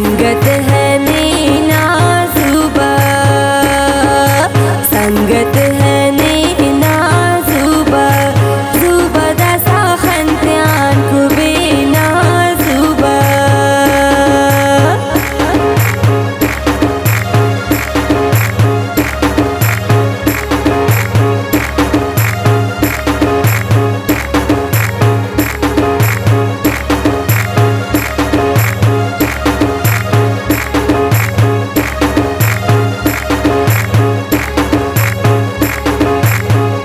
संगत है नैना ज़ुबा, संगत है नैना ज़ुबा, ज़ुबा दसा खंत्यान कुबेना ज़ुबा।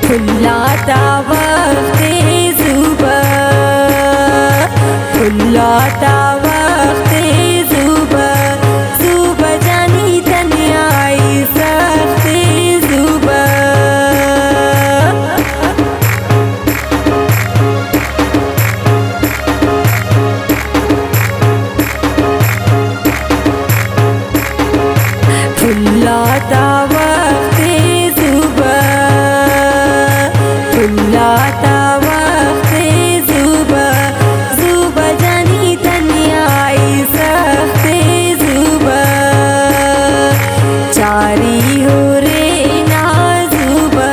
फुल्लाता वक्ते ज़ुबा, फुल्लाता वक्ते ज़ुबा, ज़ुबा जानी तन्याई सख्ते ज़ुबा। फुल्लाता वक्ते ज़ुबा, फुल्लाता वक्ते ज़ुबा, ज़ुबा जानी तन्याई सख्ते ज़ुबा। चारी हो रे ना ज़ुबा,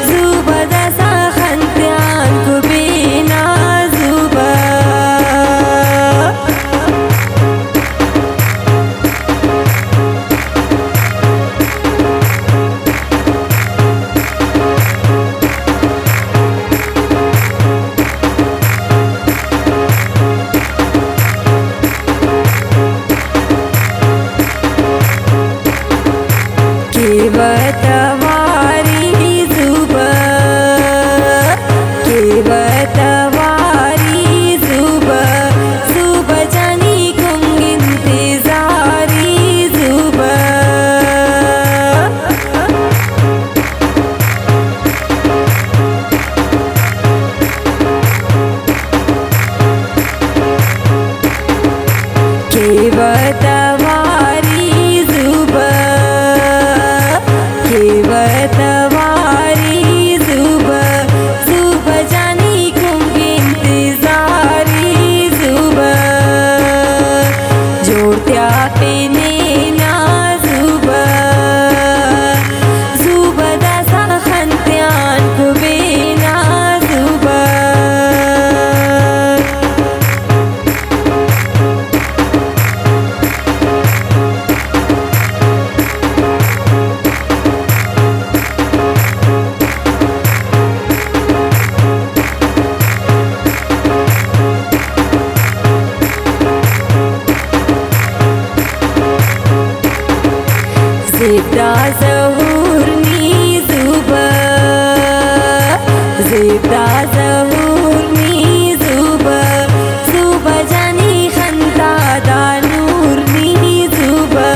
ज़ुबा दसा खंत्यान कुबेना ज़ुबा। केवतवारी ज़ुबा, केवतवारी ज़ुबा, ज़ुबा जानी कुंग इंतज़ारी ज़ुबा। केवतवारी ज़ुबा, केवतवारी ज़ुबा, ज़ुबा जानी कुंग इंतज़ारी ज़ुबा। जोड़त्या पे नैना ज़ुबा, ज़ुबा दसा खंत्यान कुबेना ज़ुबा। ज़ेब्दा ज़हूरनी ज़ुबा, ज़ेब्दा ज़हूरनी ज़ुबा, ज़ुबा जानी खंता दानूरनी ज़ुबा।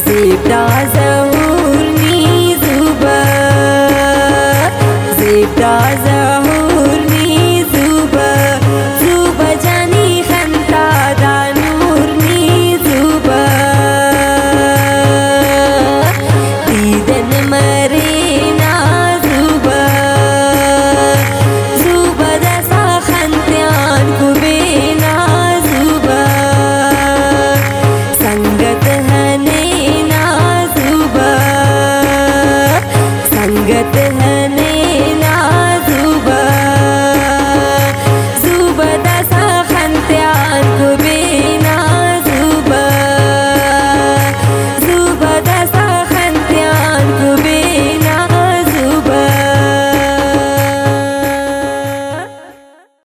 ज़ेब्दा